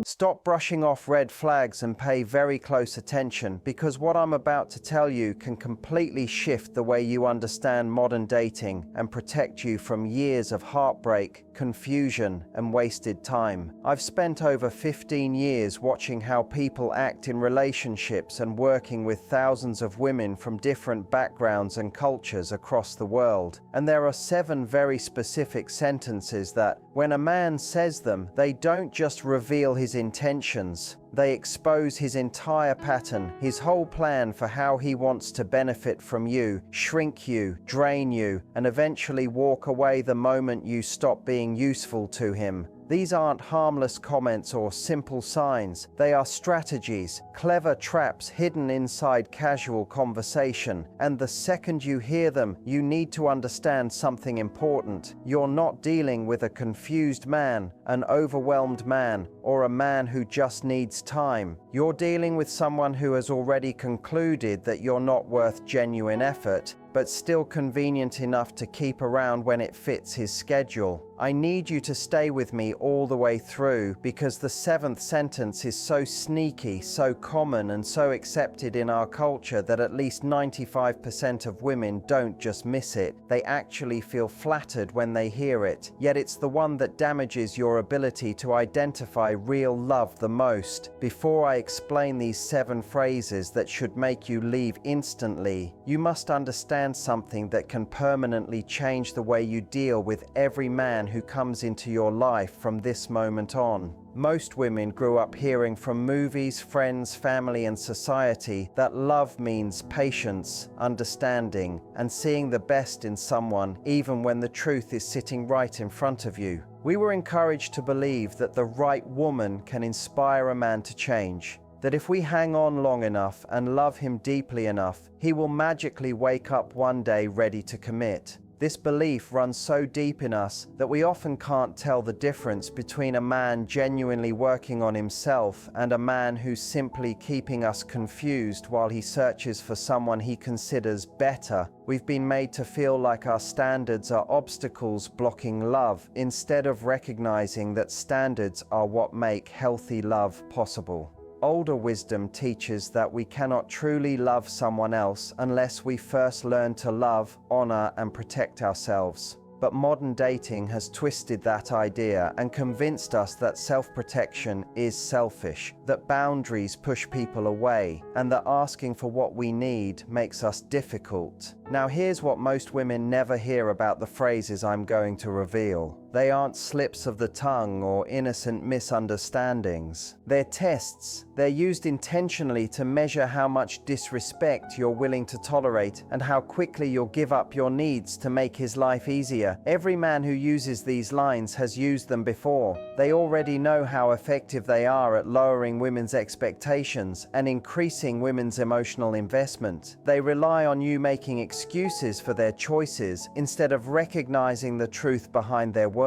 Stop brushing off red flags and pay very close attention, because what I'm about to tell you can completely shift the way you understand modern dating and protect you from years of heartbreak, confusion, and wasted time. I've spent over 15 years watching how people act in relationships and working with thousands of women from different backgrounds and cultures across the world. And there are 7 very specific sentences that, when a man says them, they don't just reveal his intentions. They expose his entire pattern, his whole plan for how he wants to benefit from you, shrink you, drain you, and eventually walk away the moment you stop being useful to him. These aren't harmless comments or simple signs. They are strategies, clever traps hidden inside casual conversation. And the second you hear them, you need to understand something important. You're not dealing with a confused man, an overwhelmed man, or a man who just needs time. You're dealing with someone who has already concluded that you're not worth genuine effort, but still convenient enough to keep around when it fits his schedule. I need you to stay with me all the way through, because the 7th sentence is so sneaky, so common, and so accepted in our culture that at least 95% of women don't just miss it. They actually feel flattered when they hear it. Yet it's the one that damages your ability to identify real love the most. Before I explain these 7 phrases that should make you leave instantly, you must understand something that can permanently change the way you deal with every man who comes into your life from this moment on. Most women grew up hearing from movies, friends, family, and society that love means patience, understanding, and seeing the best in someone even when the truth is sitting right in front of you. We were encouraged to believe that the right woman can inspire a man to change. That if we hang on long enough and love him deeply enough, he will magically wake up one day ready to commit. This belief runs so deep in us that we often can't tell the difference between a man genuinely working on himself and a man who's simply keeping us confused while he searches for someone he considers better. We've been made to feel like our standards are obstacles blocking love, instead of recognizing that standards are what make healthy love possible. Older wisdom teaches that we cannot truly love someone else unless we first learn to love, honor, and protect ourselves. But modern dating has twisted that idea and convinced us that self-protection is selfish, that boundaries push people away, and that asking for what we need makes us difficult. Now here's what most women never hear about the phrases I'm going to reveal. They aren't slips of the tongue or innocent misunderstandings. They're tests. They're used intentionally to measure how much disrespect you're willing to tolerate and how quickly you'll give up your needs to make his life easier. Every man who uses these lines has used them before. They already know how effective they are at lowering women's expectations and increasing women's emotional investment. They rely on you making excuses for their choices instead of recognizing the truth behind their words.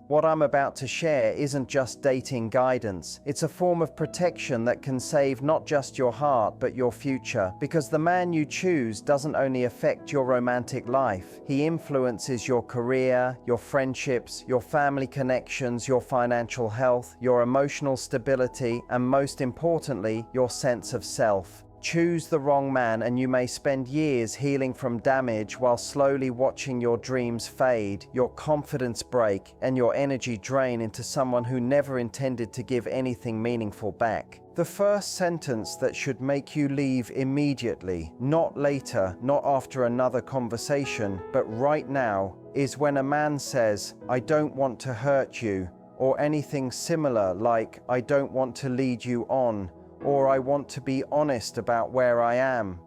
What I'm about to share isn't just dating guidance. It's a form of protection that can save not just your heart but your future, because the man you choose doesn't only affect your romantic life. He influences your career, your friendships, your family connections, your financial health, your emotional stability, and most importantly, your sense of self. Choose the wrong man and you may spend years healing from damage while slowly watching your dreams fade, your confidence break, and your energy drain into someone who never intended to give anything meaningful back. The first sentence that should make you leave immediately, not later, not after another conversation, but right now, is when a man says, "I don't want to hurt you," or anything similar like, "I don't want to lead you on," or "I want to be honest about where I am."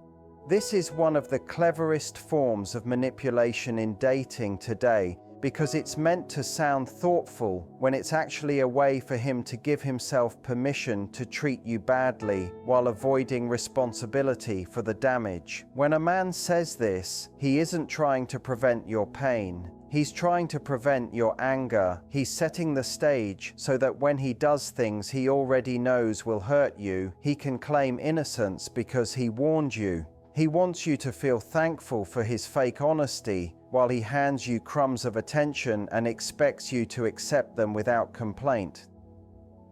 This is one of the cleverest forms of manipulation in dating today, because it's meant to sound thoughtful when it's actually a way for him to give himself permission to treat you badly while avoiding responsibility for the damage. When a man says this, he isn't trying to prevent your pain. He's trying to prevent your anger. He's setting the stage so that when he does things he already knows will hurt you, he can claim innocence because he warned you. He wants you to feel thankful for his fake honesty while he hands you crumbs of attention and expects you to accept them without complaint.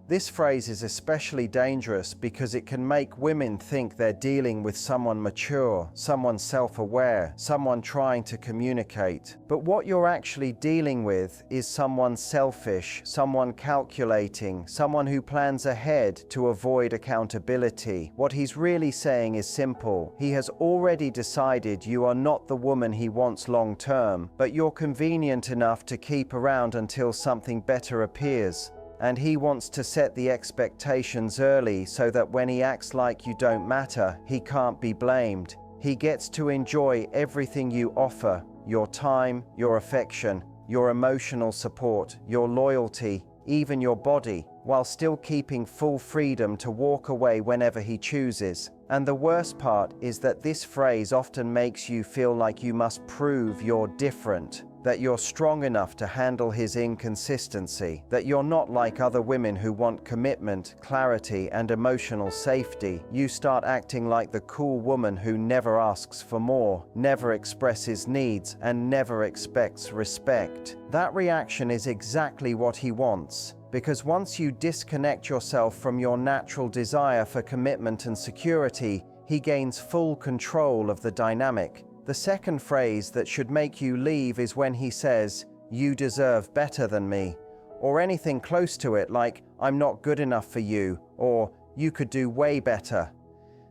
This phrase is especially dangerous because it can make women think they're dealing with someone mature, someone self-aware, someone trying to communicate. But what you're actually dealing with is someone selfish, someone calculating, someone who plans ahead to avoid accountability. What he's really saying is simple. He has already decided you are not the woman he wants long-term, but you're convenient enough to keep around until something better appears. And he wants to set the expectations early so that when he acts like you don't matter, he can't be blamed. He gets to enjoy everything you offer, your time, your affection, your emotional support, your loyalty, even your body, while still keeping full freedom to walk away whenever he chooses. And the worst part is that this phrase often makes you feel like you must prove you're different, that you're strong enough to handle his inconsistency, that you're not like other women who want commitment, clarity, and emotional safety. You start acting like the cool woman who never asks for more, never expresses needs, and never expects respect. That reaction is exactly what he wants. Because once you disconnect yourself from your natural desire for commitment and security, he gains full control of the dynamic. The second phrase that should make you leave is when he says, "You deserve better than me," or anything close to it like, "I'm not good enough for you," or "You could do way better."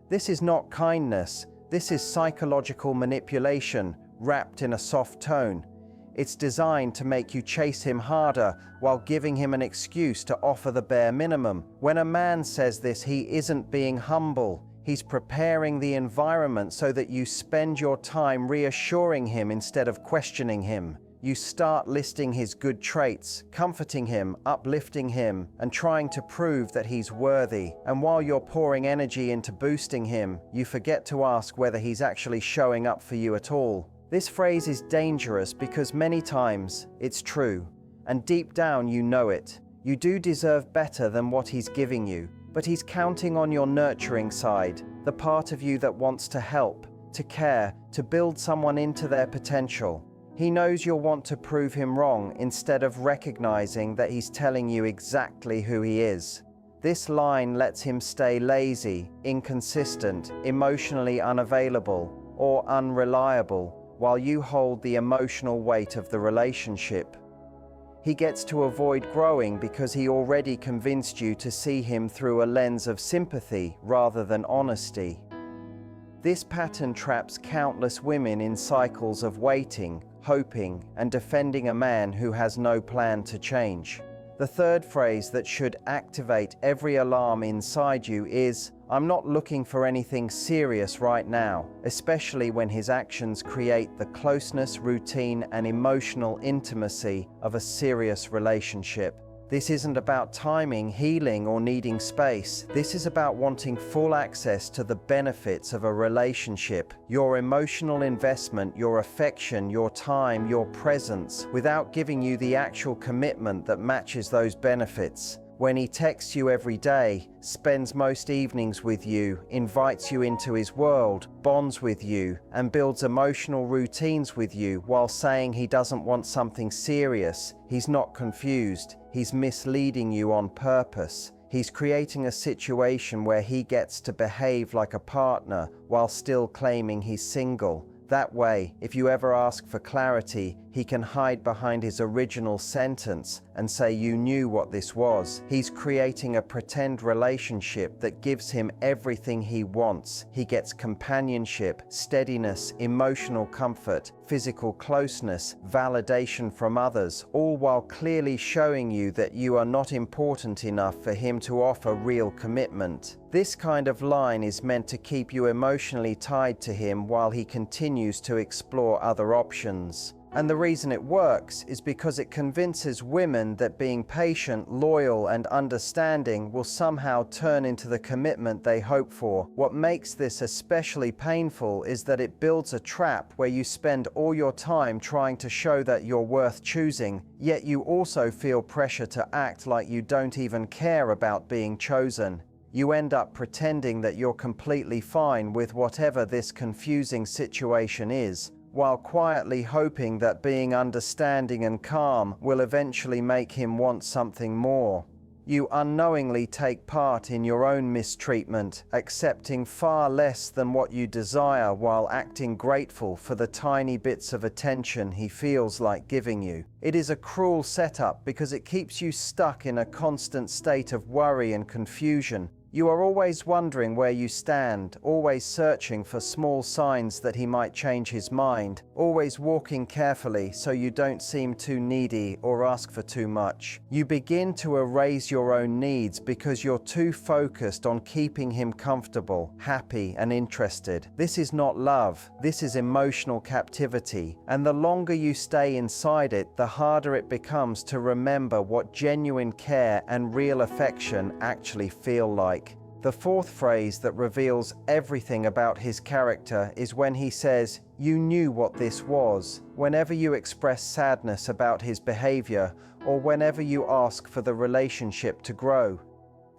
This is not kindness. This is psychological manipulation wrapped in a soft tone. It's designed to make you chase him harder while giving him an excuse to offer the bare minimum. When a man says this, he isn't being humble. He's preparing the environment so that you spend your time reassuring him instead of questioning him. You start listing his good traits, comforting him, uplifting him, and trying to prove that he's worthy. And while you're pouring energy into boosting him, you forget to ask whether he's actually showing up for you at all. This phrase is dangerous because many times it's true, and deep down you know it. You do deserve better than what he's giving you, but he's counting on your nurturing side, the part of you that wants to help, to care, to build someone into their potential. He knows you'll want to prove him wrong instead of recognizing that he's telling you exactly who he is. This line lets him stay lazy, inconsistent, emotionally unavailable, or unreliable, while you hold the emotional weight of the relationship. He gets to avoid growing because he already convinced you to see him through a lens of sympathy rather than honesty. This pattern traps countless women in cycles of waiting, hoping, and defending a man who has no plan to change. The third phrase that should activate every alarm inside you is, "I'm not looking for anything serious right now," especially when his actions create the closeness, routine, and emotional intimacy of a serious relationship. This isn't about timing, healing, or needing space. This is about wanting full access to the benefits of a relationship, your emotional investment, your affection, your time, your presence, without giving you the actual commitment that matches those benefits. When he texts you every day, spends most evenings with you, invites you into his world, bonds with you, and builds emotional routines with you while saying he doesn't want something serious, he's not confused, he's misleading you on purpose. He's creating a situation where he gets to behave like a partner while still claiming he's single. That way, if you ever ask for clarity, he can hide behind his original sentence and say you knew what this was. He's creating a pretend relationship that gives him everything he wants. He gets companionship, steadiness, emotional comfort, physical closeness, validation from others, all while clearly showing you that you are not important enough for him to offer real commitment. This kind of line is meant to keep you emotionally tied to him while he continues to explore other options. And the reason it works is because it convinces women that being patient, loyal, and understanding will somehow turn into the commitment they hope for. What makes this especially painful is that it builds a trap where you spend all your time trying to show that you're worth choosing, yet you also feel pressure to act like you don't even care about being chosen. You end up pretending that you're completely fine with whatever this confusing situation is, while quietly hoping that being understanding and calm will eventually make him want something more. You unknowingly take part in your own mistreatment, accepting far less than what you desire while acting grateful for the tiny bits of attention he feels like giving you. It is a cruel setup because it keeps you stuck in a constant state of worry and confusion. You are always wondering where you stand, always searching for small signs that he might change his mind, always walking carefully so you don't seem too needy or ask for too much. You begin to erase your own needs because you're too focused on keeping him comfortable, happy, and interested. This is not love, this is emotional captivity, and the longer you stay inside it, the harder it becomes to remember what genuine care and real affection actually feel like. The fourth phrase that reveals everything about his character is when he says, "You knew what this was," whenever you express sadness about his behavior or whenever you ask for the relationship to grow.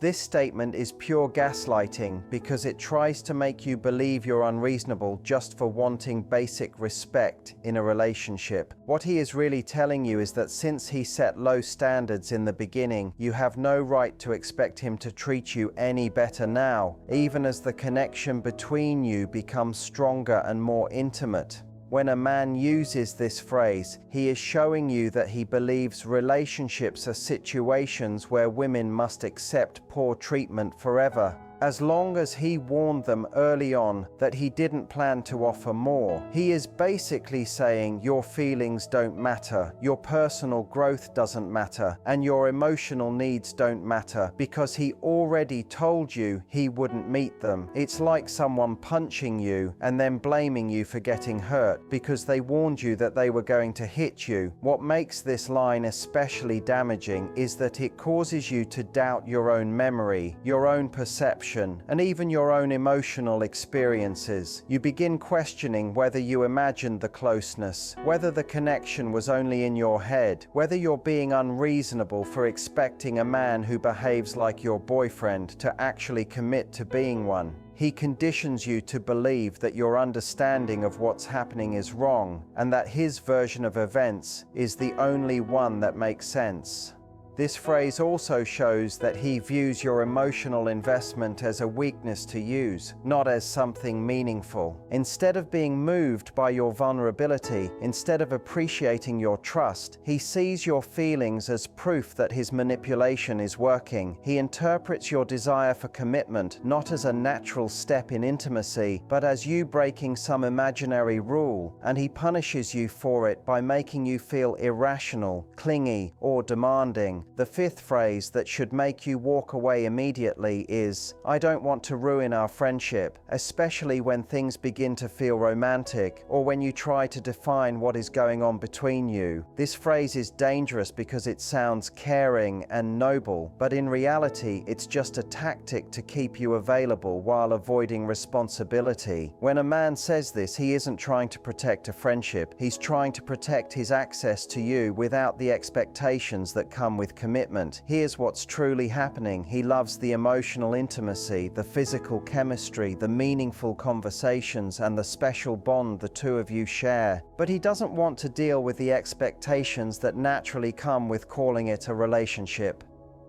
This statement is pure gaslighting because it tries to make you believe you're unreasonable just for wanting basic respect in a relationship. What he is really telling you is that since he set low standards in the beginning, you have no right to expect him to treat you any better now, even as the connection between you becomes stronger and more intimate. When a man uses this phrase, he is showing you that he believes relationships are situations where women must accept poor treatment forever. As long as he warned them early on that he didn't plan to offer more, he is basically saying your feelings don't matter, your personal growth doesn't matter, and your emotional needs don't matter because he already told you he wouldn't meet them. It's like someone punching you and then blaming you for getting hurt because they warned you that they were going to hit you. What makes this line especially damaging is that it causes you to doubt your own memory, your own perception, and even your own emotional experiences. You begin questioning whether you imagined the closeness, whether the connection was only in your head, whether you're being unreasonable for expecting a man who behaves like your boyfriend to actually commit to being one. He conditions you to believe that your understanding of what's happening is wrong, and that his version of events is the only one that makes sense. This phrase also shows that he views your emotional investment as a weakness to use, not as something meaningful. Instead of being moved by your vulnerability, instead of appreciating your trust, he sees your feelings as proof that his manipulation is working. He interprets your desire for commitment not as a natural step in intimacy, but as you breaking some imaginary rule, and he punishes you for it by making you feel irrational, clingy, or demanding. The fifth phrase that should make you walk away immediately is, "I don't want to ruin our friendship," especially when things begin to feel romantic or when you try to define what is going on between you. This phrase is dangerous because it sounds caring and noble, but in reality, it's just a tactic to keep you available while avoiding responsibility. When a man says this, he isn't trying to protect a friendship. He's trying to protect his access to you without the expectations that come with commitment. Here's what's truly happening. He loves the emotional intimacy, the physical chemistry, the meaningful conversations, and the special bond the two of you share. But he doesn't want to deal with the expectations that naturally come with calling it a relationship.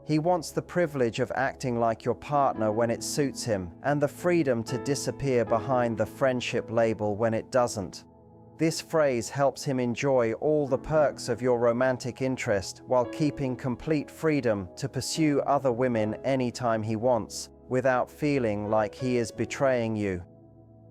He wants the privilege of acting like your partner when it suits him, and the freedom to disappear behind the friendship label when it doesn't. This phrase helps him enjoy all the perks of your romantic interest while keeping complete freedom to pursue other women anytime he wants, without feeling like he is betraying you.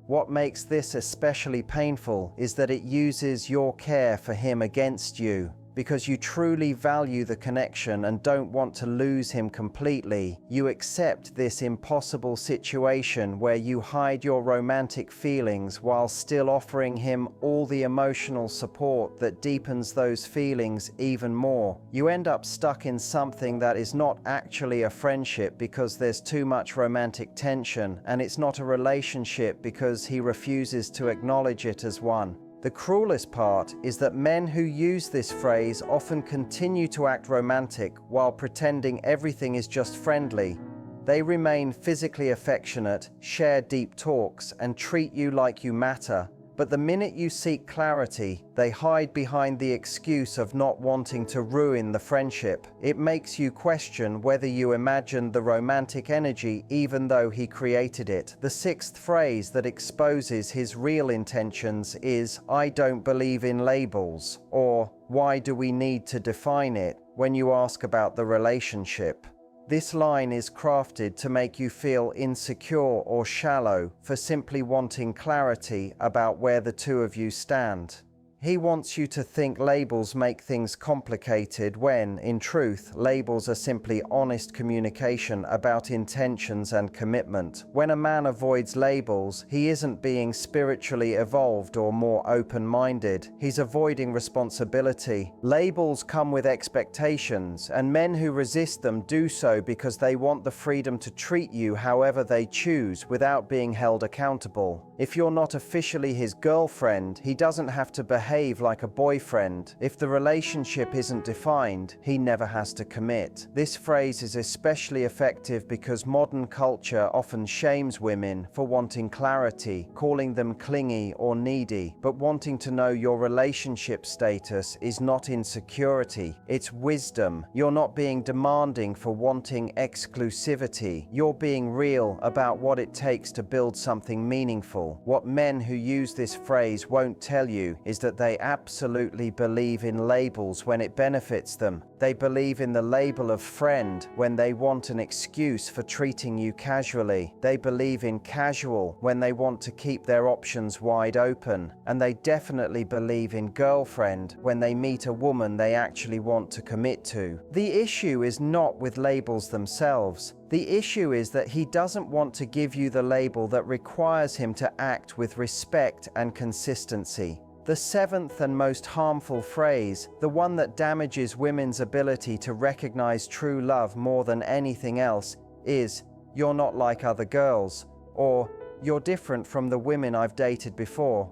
What makes this especially painful is that it uses your care for him against you. Because you truly value the connection and don't want to lose him completely, you accept this impossible situation where you hide your romantic feelings while still offering him all the emotional support that deepens those feelings even more. You end up stuck in something that is not actually a friendship because there's too much romantic tension, and it's not a relationship because he refuses to acknowledge it as one. The cruelest part is that men who use this phrase often continue to act romantic while pretending everything is just friendly. They remain physically affectionate, share deep talks, and treat you like you matter, But the minute you seek clarity, they hide behind the excuse of not wanting to ruin the friendship. It makes you question whether you imagined the romantic energy even though he created it. The sixth phrase that exposes his real intentions is, "I don't believe in labels," or "Why do we need to define it?" when you ask about the relationship. This line is crafted to make you feel insecure or shallow for simply wanting clarity about where the two of you stand. He wants you to think labels make things complicated when, in truth, labels are simply honest communication about intentions and commitment. When a man avoids labels, he isn't being spiritually evolved or more open-minded. He's avoiding responsibility. Labels come with expectations, and men who resist them do so because they want the freedom to treat you however they choose without being held accountable. If you're not officially his girlfriend, he doesn't have to behave like a boyfriend. If the relationship isn't defined, he never has to commit. This phrase is especially effective because modern culture often shames women for wanting clarity, calling them clingy or needy. But wanting to know your relationship status is not insecurity, it's wisdom. You're not being demanding for wanting exclusivity. You're being real about what it takes to build something meaningful. What men who use this phrase won't tell you is that they absolutely believe in labels when it benefits them. They believe in the label of friend when they want an excuse for treating you casually. They believe in casual when they want to keep their options wide open. And they definitely believe in girlfriend when they meet a woman they actually want to commit to. The issue is not with labels themselves. The issue is that he doesn't want to give you the label that requires him to act with respect and consistency. The seventh and most harmful phrase, the one that damages women's ability to recognize true love more than anything else, is, "You're not like other girls," or "You're different from the women I've dated before."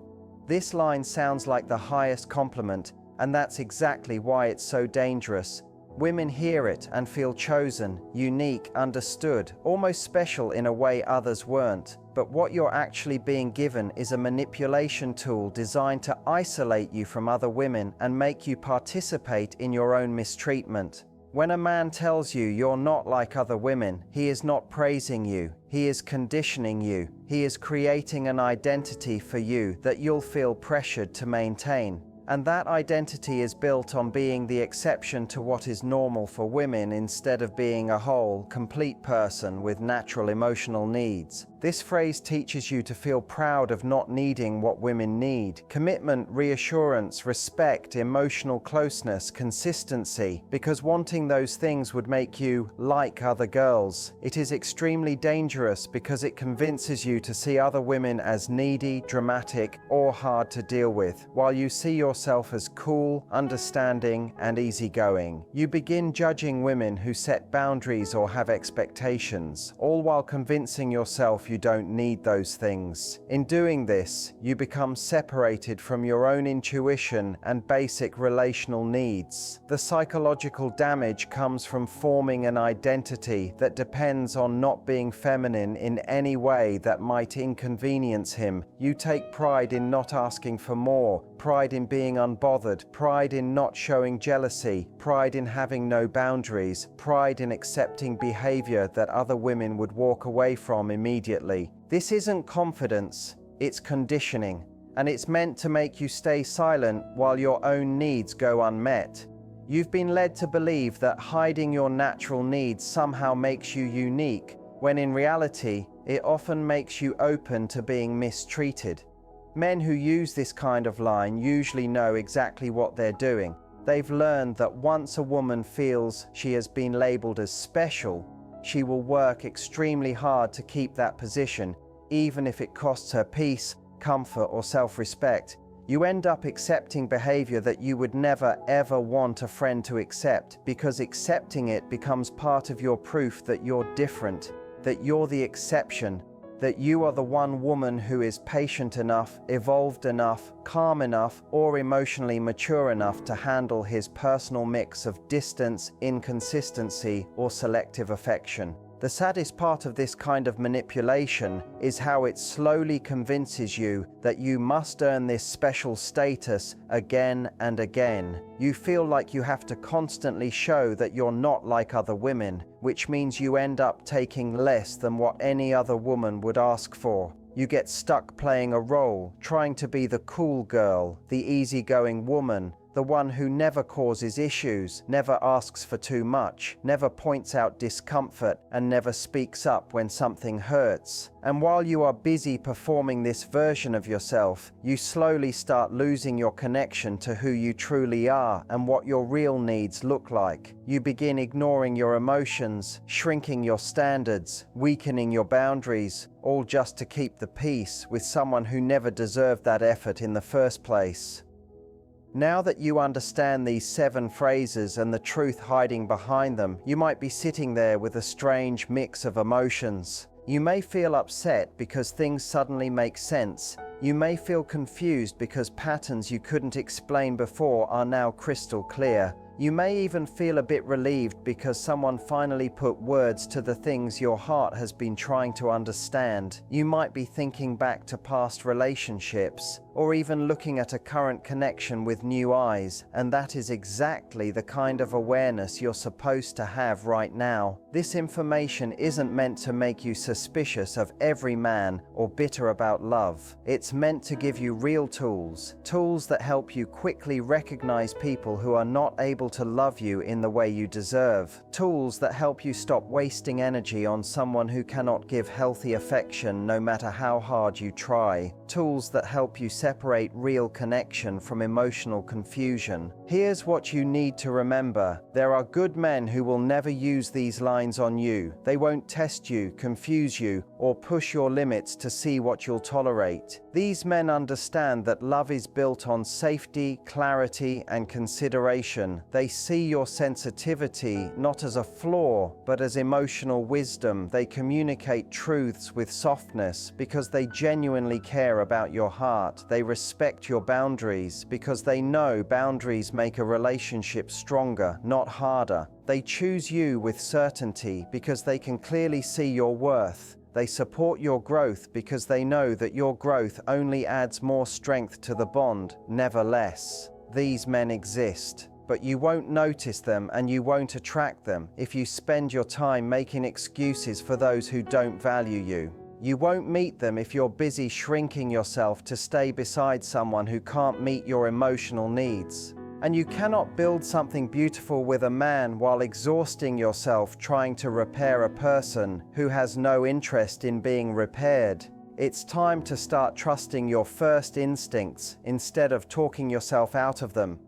This line sounds like the highest compliment, and that's exactly why it's so dangerous. Women hear it and feel chosen, unique, understood, almost special in a way others weren't. But what you're actually being given is a manipulation tool designed to isolate you from other women and make you participate in your own mistreatment. When a man tells you you're not like other women, he is not praising you. He is conditioning you. He is creating an identity for you that you'll feel pressured to maintain. And that identity is built on being the exception to what is normal for women instead of being a whole, complete person with natural emotional needs. This phrase teaches you to feel proud of not needing what women need. Commitment, reassurance, respect, emotional closeness, consistency, because wanting those things would make you like other girls. It is extremely dangerous because it convinces you to see other women as needy, dramatic, or hard to deal with, while you see yourself as cool, understanding, and easygoing. You begin judging women who set boundaries or have expectations, all while convincing yourself you don't need those things. In doing this, you become separated from your own intuition and basic relational needs. The psychological damage comes from forming an identity that depends on not being feminine in any way that might inconvenience him. You take pride in not asking for more, pride in being unbothered, pride in not showing jealousy, pride in having no boundaries, pride in accepting behavior that other women would walk away from immediately. This isn't confidence, it's conditioning, and it's meant to make you stay silent while your own needs go unmet. You've been led to believe that hiding your natural needs somehow makes you unique, when in reality, it often makes you open to being mistreated. Men who use this kind of line usually know exactly what they're doing. They've learned that once a woman feels she has been labeled as special, she will work extremely hard to keep that position, even if it costs her peace, comfort, or self-respect. You end up accepting behavior that you would never ever want a friend to accept, because accepting it becomes part of your proof that you're different, that you're the exception, that you are the one woman who is patient enough, evolved enough, calm enough, or emotionally mature enough to handle his personal mix of distance, inconsistency, or selective affection. The saddest part of this kind of manipulation is how it slowly convinces you that you must earn this special status again and again. You feel like you have to constantly show that you're not like other women, which means you end up taking less than what any other woman would ask for. You get stuck playing a role, trying to be the cool girl, the easygoing woman, the one who never causes issues, never asks for too much, never points out discomfort, and never speaks up when something hurts. And while you are busy performing this version of yourself, you slowly start losing your connection to who you truly are and what your real needs look like. You begin ignoring your emotions, shrinking your standards, weakening your boundaries, all just to keep the peace with someone who never deserved that effort in the first place. Now that you understand these 7 phrases and the truth hiding behind them, you might be sitting there with a strange mix of emotions. You may feel upset because things suddenly make sense. You may feel confused because patterns you couldn't explain before are now crystal clear. You may even feel a bit relieved because someone finally put words to the things your heart has been trying to understand. You might be thinking back to past relationships, or even looking at a current connection with new eyes, and that is exactly the kind of awareness you're supposed to have right now. This information isn't meant to make you suspicious of every man or bitter about love. It's meant to give you real tools that help you quickly recognize people who are not able to love you in the way you deserve. Tools that help you stop wasting energy on someone who cannot give healthy affection no matter how hard you try. Tools that help you separate real connection from emotional confusion. Here's what you need to remember. There are good men who will never use these lines on you. They won't test you, confuse you, or push your limits to see what you'll tolerate. These men understand that love is built on safety, clarity, and consideration. They see your sensitivity not as a flaw, but as emotional wisdom. They communicate truths with softness because they genuinely care about your heart. They respect your boundaries because they know boundaries make a relationship stronger, not harder. They choose you with certainty because they can clearly see your worth. They support your growth because they know that your growth only adds more strength to the bond, never less. These men exist, but you won't notice them and you won't attract them if you spend your time making excuses for those who don't value you. You won't meet them if you're busy shrinking yourself to stay beside someone who can't meet your emotional needs. And you cannot build something beautiful with a man while exhausting yourself trying to repair a person who has no interest in being repaired. It's time to start trusting your first instincts instead of talking yourself out of them.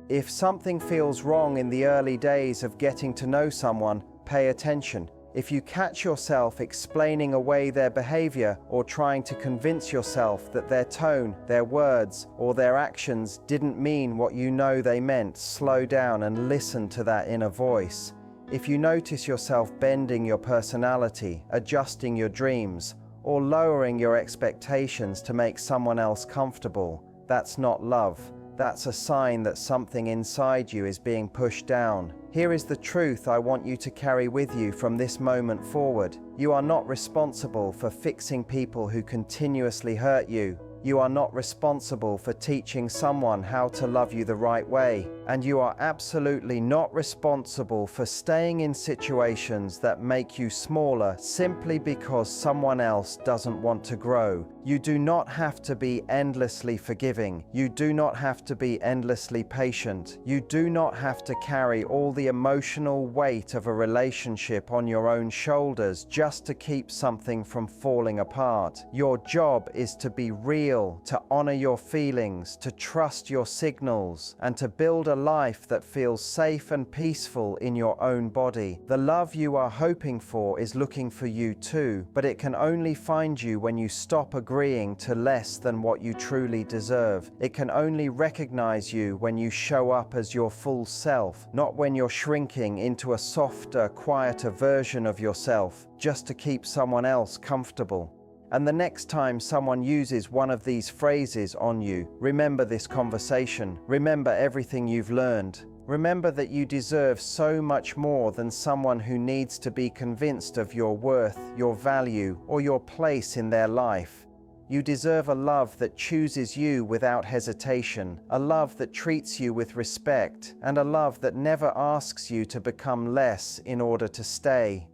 If something feels wrong in the early days of getting to know someone, pay attention. If you catch yourself explaining away their behavior or trying to convince yourself that their tone, their words, or their actions didn't mean what you know they meant, slow down and listen to that inner voice. If you notice yourself bending your personality, adjusting your dreams, or lowering your expectations to make someone else comfortable, that's not love. That's a sign that something inside you is being pushed down. Here is the truth I want you to carry with you from this moment forward. You are not responsible for fixing people who continuously hurt you. You are not responsible for teaching someone how to love you the right way. And you are absolutely not responsible for staying in situations that make you smaller simply because someone else doesn't want to grow. You do not have to be endlessly forgiving. You do not have to be endlessly patient. You do not have to carry all the emotional weight of a relationship on your own shoulders just to keep something from falling apart. Your job is to be real, to honor your feelings, to trust your signals, and to build a life that feels safe and peaceful in your own body. The love you are hoping for is looking for you too, but it can only find you when you stop agreeing to less than what you truly deserve. It can only recognize you when you show up as your full self, not when you're shrinking into a softer, quieter version of yourself just to keep someone else comfortable. And the next time someone uses one of these phrases on you, remember this conversation. Remember everything you've learned. Remember that you deserve so much more than someone who needs to be convinced of your worth, your value, or your place in their life. You deserve a love that chooses you without hesitation, a love that treats you with respect, and a love that never asks you to become less in order to stay.